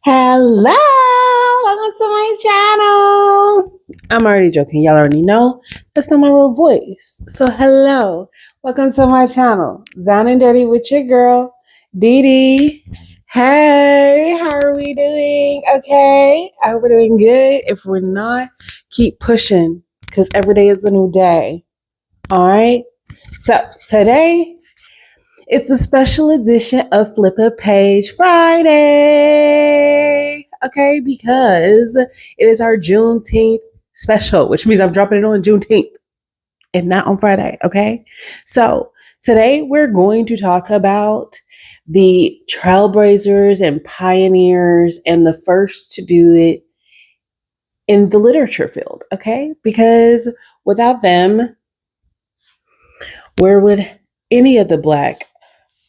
Hello, welcome to my channel. I'm already joking. Y'all already know that's not my real voice. So hello, welcome to my channel. Down and Dirty with your girl, Dee Dee. Hey, how are we doing? Okay, I hope we're doing good. If we're not, keep pushing because every day is a new day. All right. So today it's a special edition of Flip a Page Friday. Okay, because it is our Juneteenth special, which means I'm dropping it on Juneteenth and not on Friday. Okay, so today we're going to talk about the trailblazers and pioneers and the first to do it in the literature field. Okay, because without them, where would any of the Black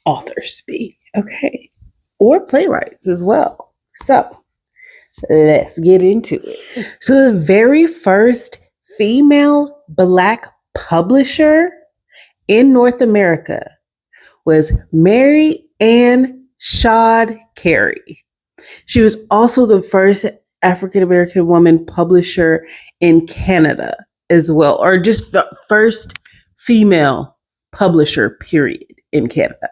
authors be? Okay, or playwrights as well. So let's get into it. So the very first female Black publisher in North America was Mary Ann Shaud Cary. She was also the first African American woman publisher in Canada as well, or just the first female publisher, period, in Canada.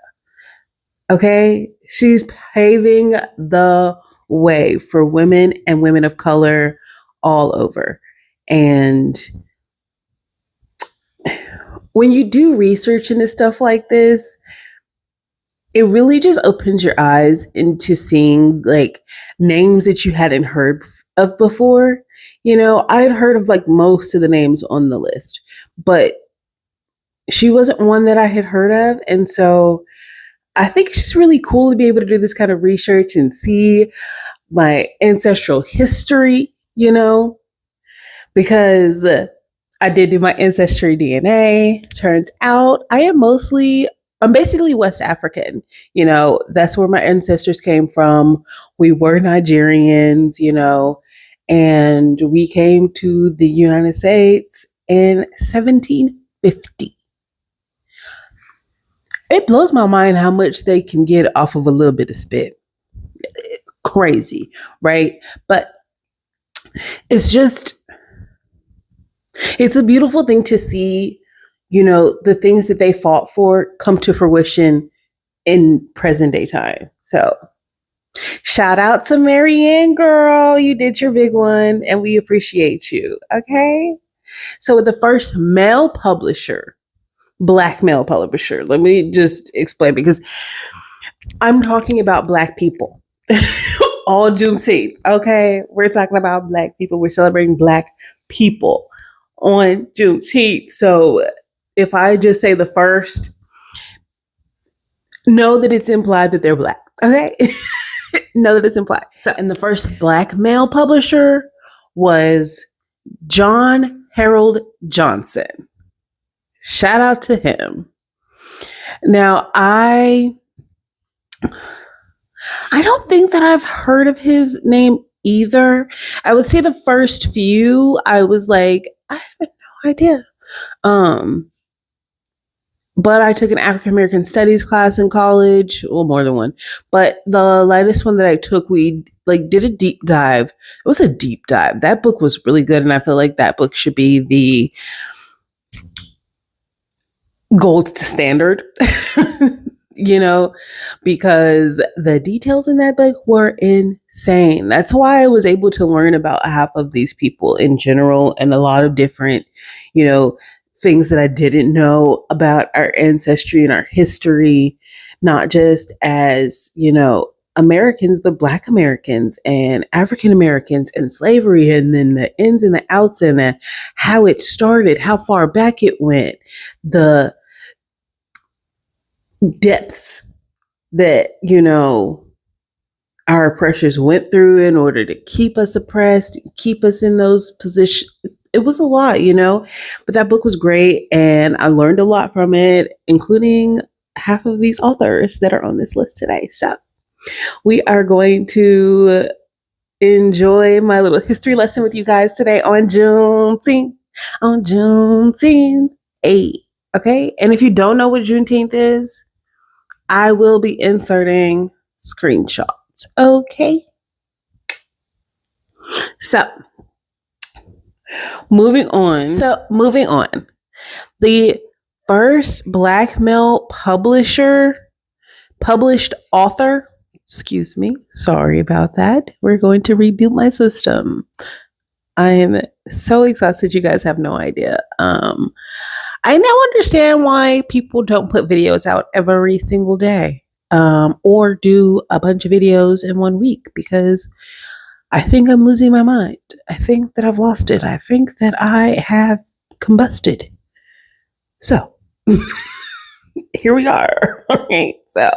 Okay, she's paving the way for women and women of color all over. And when you do research into stuff like this, it really just opens your eyes into seeing like names that you hadn't heard of before. You know, I had heard of like most of the names on the list, but she wasn't one that I had heard of. And so I think it's just really cool to be able to do this kind of research and see my ancestral history, you know, because I did do my ancestry DNA. Turns out I'm basically West African. You know, that's where my ancestors came from. We were Nigerians, you know, and we came to the United States in 1750. It blows my mind how much they can get off of a little bit of spit. Crazy, right? But it's a beautiful thing to see, you know, the things that they fought for come to fruition in present day time. So shout out to Marianne, girl. You did your big one and we appreciate you. Okay. So the first male publisher, Black male publisher. Let me just explain because I'm talking about Black people. All Juneteenth. Okay. We're talking about Black people. We're celebrating Black people on Juneteenth. So if I just say the first, know that it's implied that they're Black. Okay. Know that it's implied. So, and the first Black male publisher was John Harold Johnson. Shout out to him. Now, I don't think that I've heard of his name either. I would say the first few, I was like, I have no idea. But I took an African American Studies class in college, well, more than one. But the latest one that I took, we like did a deep dive. It was a deep dive. That book was really good, and I feel like that book should be the gold standard. You know, because the details in that book were insane. That's why I was able to learn about half of these people in general and a lot of different, you know, things that I didn't know about our ancestry and our history, not just as, you know, Americans, but Black Americans and African Americans and slavery, and then the ins and the outs and how it started, how far back it went, the depths that, you know, our oppressors went through in order to keep us oppressed, keep us in those positions. It was a lot, you know, but that book was great and I learned a lot from it, including half of these authors that are on this list today. So we are going to enjoy my little history lesson with you guys today on Juneteenth. Okay. And if you don't know what Juneteenth is, I will be inserting screenshots. Okay. So, moving on. The first Black male published author, excuse me, sorry about that. We're going to reboot my system. I am so exhausted, you guys have no idea. I now understand why people don't put videos out every single day, or do a bunch of videos in 1 week, because I think I'm losing my mind. I think that I've lost it. I think that I have combusted. So, here we are. Okay, so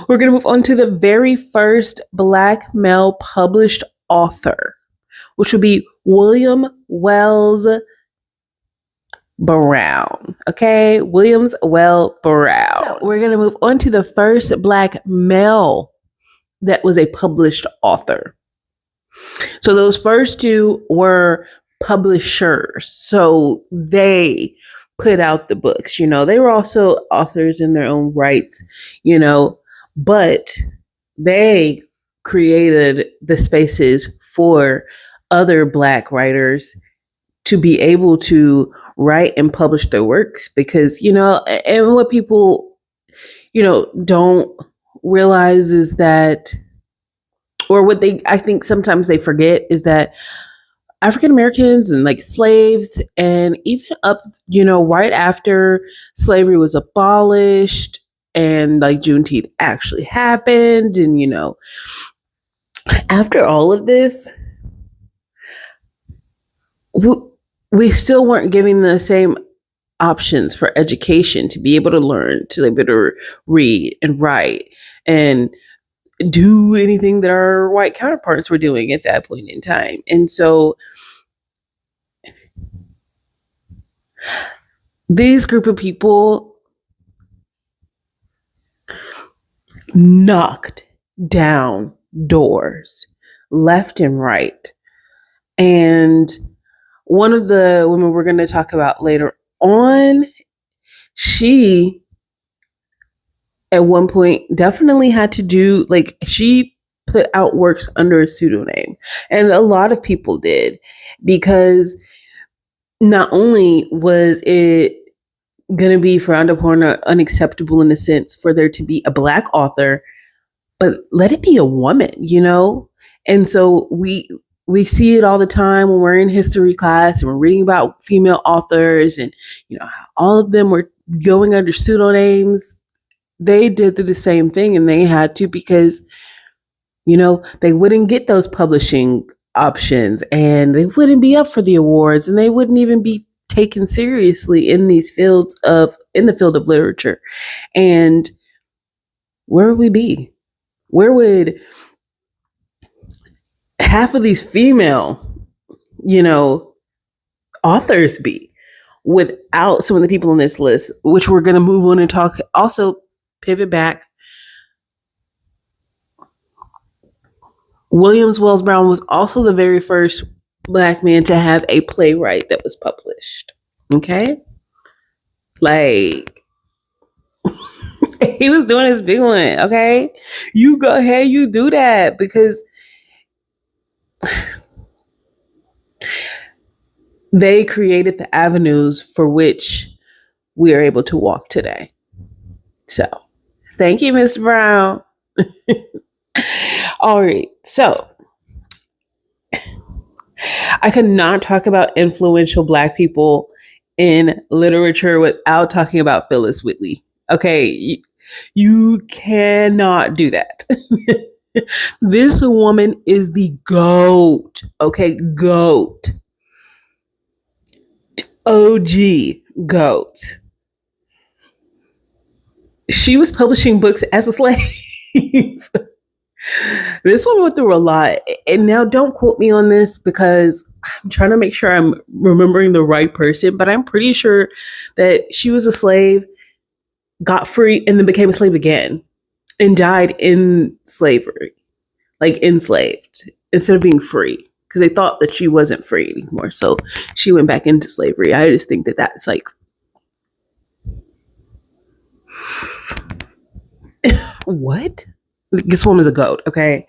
we're going to move on to the very first Black male published author, which would be William Wells Brown. Okay, Williams Well Brown. So we're going to move on to the first Black male that was a published author. So those first two were publishers. So they put out the books, they were also authors in their own rights, but they created the spaces for other Black writers to be able to write and publish their works, because, and what people, don't realize is that, or what I think sometimes they forget is that African Americans and like slaves, and even up, right after slavery was abolished and like Juneteenth actually happened, and, after all of this, we still weren't given the same options for education to be able to learn, to be able to read and write and do anything that our white counterparts were doing at that point in time. And so these group of people knocked down doors left and right. And one of the women we're going to talk about later on, she at one point definitely had to do, like, she put out works under a pseudonym. And a lot of people did, because not only was it going to be frowned upon or unacceptable in a sense for there to be a Black author, but let it be a woman, And so we see it all the time when we're in history class and we're reading about female authors, and, how all of them were going under pseudonyms. They did the same thing, and they had to, because, they wouldn't get those publishing options, and they wouldn't be up for the awards, and they wouldn't even be taken seriously in the field of literature. And where would we be? Where would half of these female, authors be without some of the people on this list, which we're going to move on and talk, also pivot back. Williams Wells Brown was also the very first Black man to have a playwright that was published. Okay? Like, he was doing his big one. Okay? You go ahead, you do that, because they created the avenues for which we are able to walk today. So, thank you, Ms. Brown. All right. So, I could not talk about influential Black people in literature without talking about Phillis Wheatley. Okay. You cannot do that. This woman is the GOAT. Okay. GOAT. OG GOAT. She was publishing books as a slave. This one went through a lot. And now don't quote me on this, because I'm trying to make sure I'm remembering the right person, but I'm pretty sure that she was a slave, got free, and then became a slave again, and died in slavery, like enslaved, instead of being free, because they thought that she wasn't free anymore. So she went back into slavery. I just think that that's like, what? This woman's a goat, okay?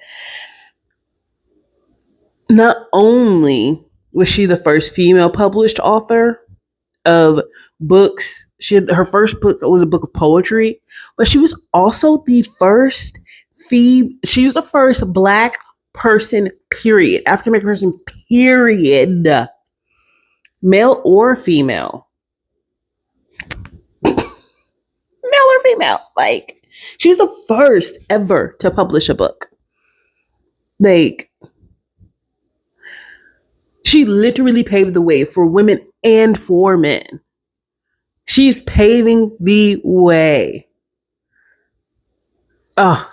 not only was she the first female published author of books, her first book was a book of poetry, but she was also the first she was the first Black person, period, African American person, period, male or female, like, she was the first ever to publish a book. Like, she literally paved the way for women and for men. She's paving the way. Oh,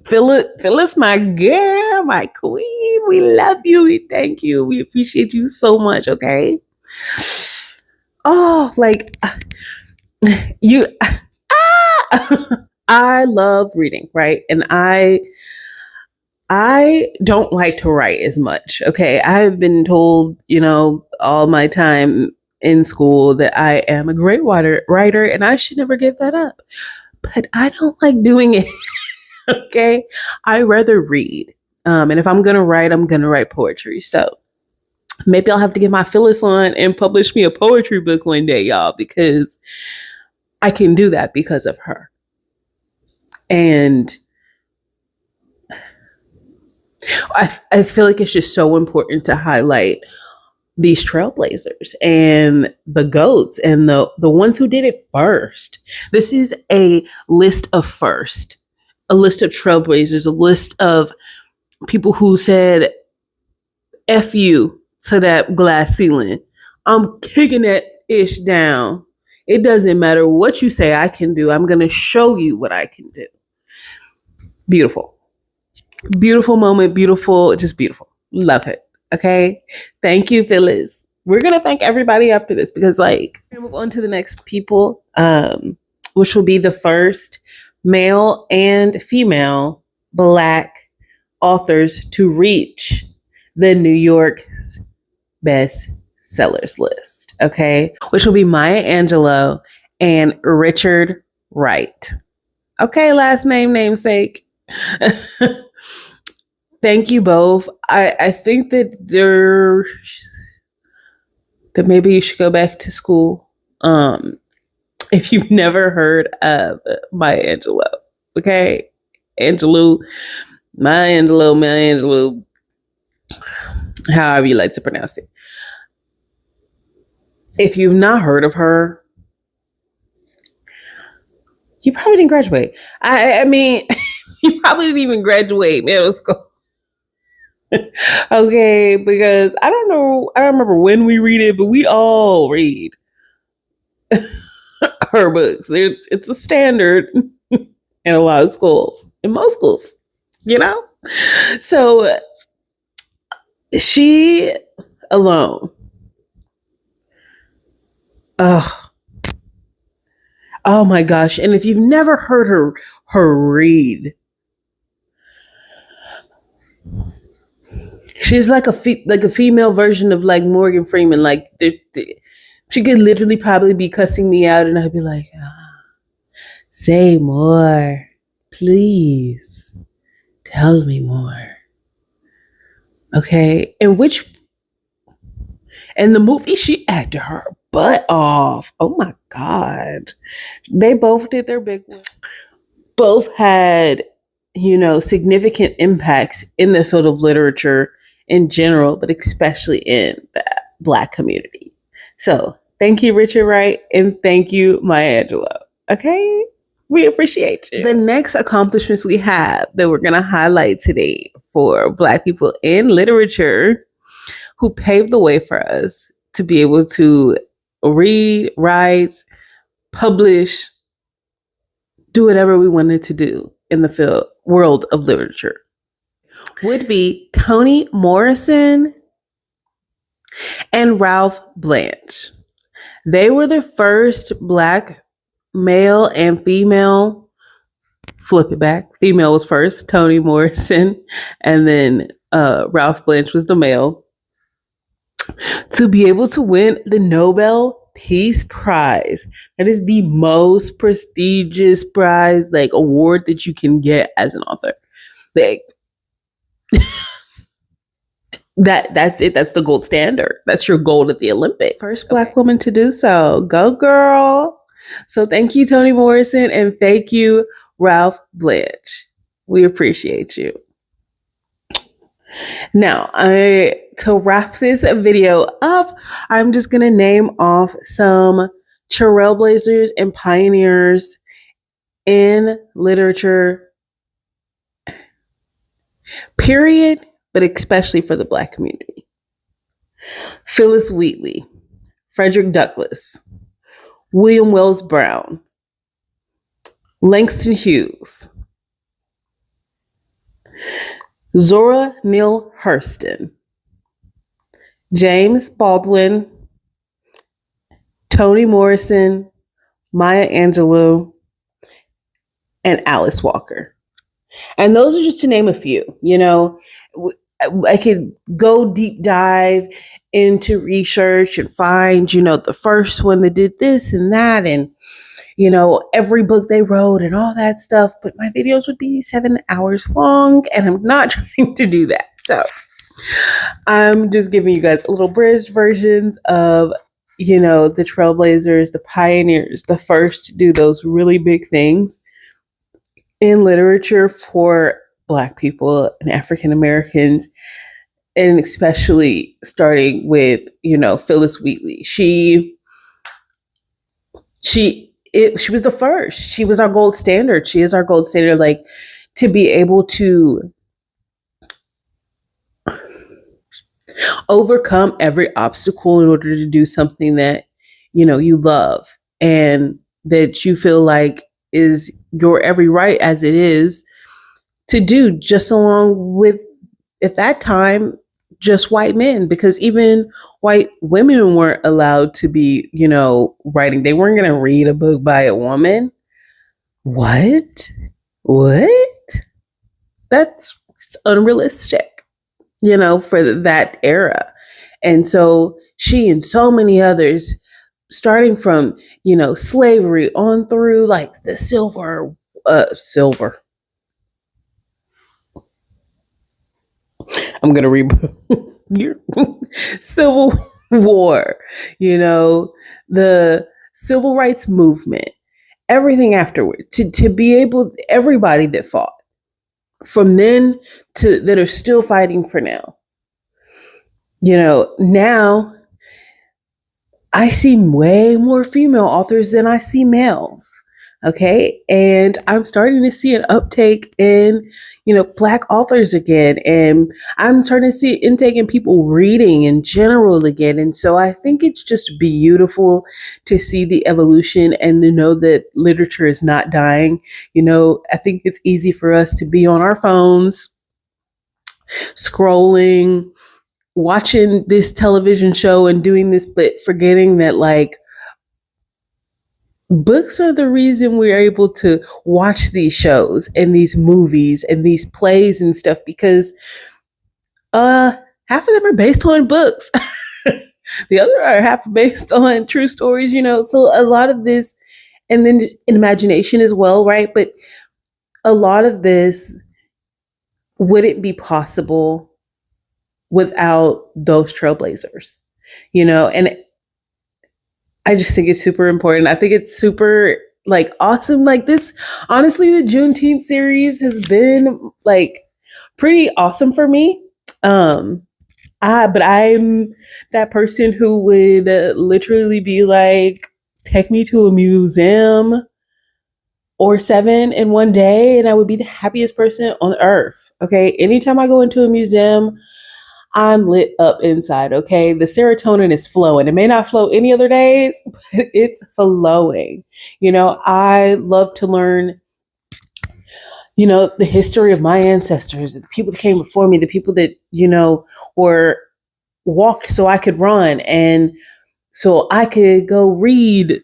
Phillis, my girl, my queen, we love you. We thank you. We appreciate you so much. Okay. Oh, like you. I love reading, right? And I don't like to write as much. Okay. I've been told, all my time in school that I am a great writer, and I should never give that up. But I don't like doing it. Okay. I rather read. And if I'm going to write poetry. So maybe I'll have to get my Phillis on and publish me a poetry book one day, y'all, because I can do that because of her. And I feel like it's just so important to highlight these trailblazers and the GOATs and the ones who did it first. This is a list of first, a list of trailblazers, a list of people who said, F you to that glass ceiling. I'm kicking that ish down. It doesn't matter what you say I can do. I'm going to show you what I can do. Beautiful. Beautiful moment. Beautiful. Just beautiful. Love it. Okay. Thank you, Phillis. We're going to thank everybody after this because, like, we're going to move on to the next people, which will be the first male and female Black authors to reach the New York best sellers list. Okay. Which will be Maya Angelou and Richard Wright. Okay. Last name, namesake. Thank you both. I think that maybe you should go back to school. If you've never heard of Maya Angelou, okay? Angelou, Maya Angelou, however you like to pronounce it. If you've not heard of her, you probably didn't graduate. I mean, you probably didn't even graduate middle school. Okay, because I don't remember when we read it, but we all read her books. It's a standard in a lot of schools, in most schools, So she alone. Oh my gosh. And if you've never heard her read, she's like a female version of like Morgan Freeman. Like she could literally probably be cussing me out and I'd be like, say more, please tell me more. Okay. And the movie, she acted her butt off. Oh my God. They both did their big one. Both had, significant impacts in the field of literature in general, but especially in the Black community. So thank you, Richard Wright, and thank you, Maya Angelou. Okay? We appreciate you. The next accomplishments we have that we're going to highlight today for Black people in literature who paved the way for us to be able to read, write, publish, do whatever we wanted to do in the world of literature would be Toni Morrison and Ralph Bunche. They were the first Black male and female, flip it back, female was first, Toni Morrison, and then Ralph Bunche was the male, to be able to win the Nobel Peace Prize. That is the most prestigious prize, like award, that you can get as an author. Like, that's it. That's the gold standard. That's your gold at the Olympics. First Black woman to do so. Go girl. So thank you, Toni Morrison, and thank you, Ralph Bunche. We appreciate you. Now, to wrap this video up, I'm just going to name off some trailblazers and pioneers in literature, period, but especially for the Black community. Phillis Wheatley, Frederick Douglass, William Wells Brown, Langston Hughes, Zora Neale Hurston, James Baldwin, Toni Morrison, Maya Angelou, and Alice Walker. And those are just to name a few. You know, I could go deep dive into research and find, you know, the first one that did this and that, and, you know, every book they wrote and all that stuff. But my videos would be 7 hours long, and I'm not trying to do that. So I'm just giving you guys little bridged versions of, you know, the trailblazers, the pioneers, the first to do those really big things in literature for Black people and African Americans, and especially starting with, you know, Phillis Wheatley. She was the first. She was our gold standard. She is our gold standard. Like, to be able to overcome every obstacle in order to do something that, you know, you love and that you feel like is your every right as it is to do, just along with, at that time, just white men, because even white women weren't allowed to be, you know, writing. They weren't going to read a book by a woman. What? It's unrealistic, you know, for that era. And so she and so many others, starting from, you know, slavery on through like the silver. I'm going to read Civil War, you know, the civil rights movement, everything afterward, to be able, everybody that fought from then to that are still fighting for now. You know, now I see way more female authors than I see males. Okay. And I'm starting to see an uptake in, you know, Black authors again. And I'm starting to see an intake in people reading in general again. And so I think it's just beautiful to see the evolution and to know that literature is not dying. You know, I think it's easy for us to be on our phones, scrolling, watching this television show and doing this, but forgetting that, like, books are the reason we're able to watch these shows and these movies and these plays and stuff, because half of them are based on books. The other are half based on true stories, you know. So a lot of this, and then imagination as well, right? But a lot of this wouldn't be possible without those trailblazers, you know. And I just think it's super important. I think it's super, like, awesome. Like, this, honestly, the Juneteenth series has been, like, pretty awesome for me. But I'm that person who would literally be like, take me to a museum or 7 in one day, and I would be the happiest person on earth. Okay. Anytime I go into a museum, I'm lit up inside. Okay. The serotonin is flowing. It may not flow any other days, but it's flowing. You know, I love to learn, you know, the history of my ancestors, the people that came before me, the people that, you know, were walked so I could run, and so I could go read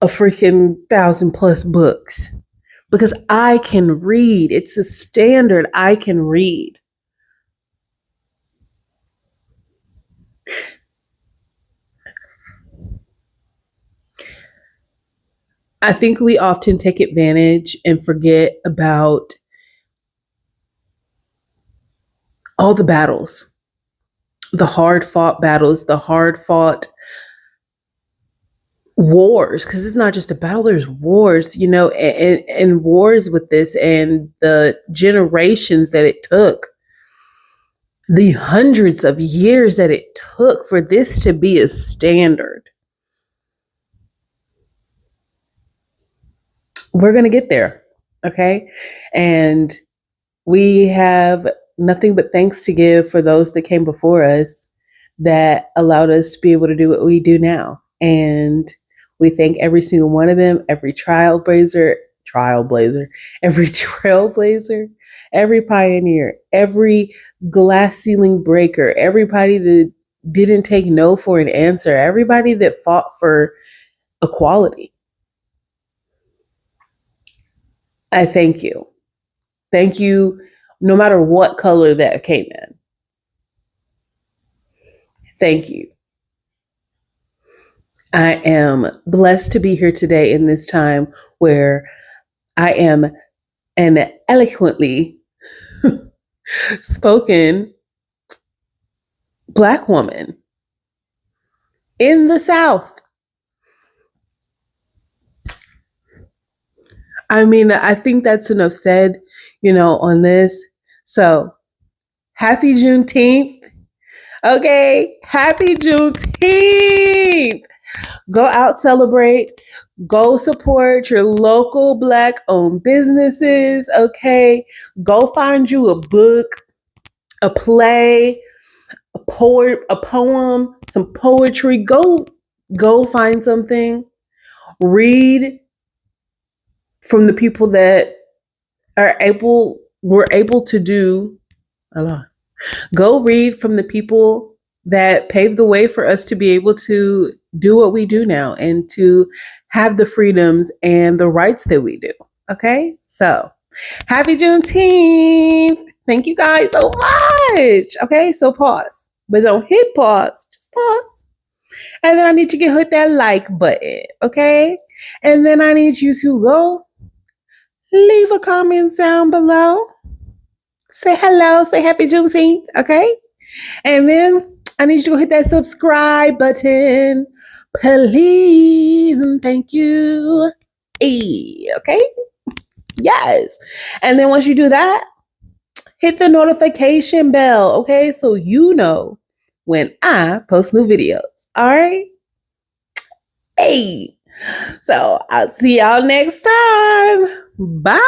a freaking 1,000+ books, because I can read. It's a standard. I can read. I think we often take advantage and forget about all the battles the hard fought battles, the hard fought wars, because it's not just a battle, there's wars, and wars with this, and the generations that it took, the hundreds of years that it took for this to be a standard. We're going to get there. Okay. And we have nothing but thanks to give for those that came before us that allowed us to be able to do what we do now. And we thank every single one of them, every trailblazer, every trailblazer, every pioneer, every glass ceiling breaker, everybody that didn't take no for an answer, everybody that fought for equality. I thank you. Thank you, no matter what color that came in. Thank you. I am blessed to be here today in this time where I am an eloquently spoken Black woman in the South. I mean, I think that's enough said, on this. So, happy Juneteenth. Okay, happy Juneteenth. Go out, celebrate. Go support your local Black owned businesses. Okay, go find you a book, a play, a poem, some poetry. Go find something. Read from the people that were able to do a lot. Go read from the people that paved the way for us to be able to do what we do now and to have the freedoms and the rights that we do. Okay? So, happy Juneteenth. Thank you guys so much. Okay? So pause. But don't hit pause. Just pause. And then I need you to hit that like button. Okay? And then I need you to go leave a comment down below. Say hello. Say happy Juneteenth. Okay? And then I need you to hit that subscribe button. Please and thank you. Okay? Yes. And then once you do that, hit the notification bell. Okay? So you know when I post new videos. All right? Hey. So I'll see y'all next time. Bye.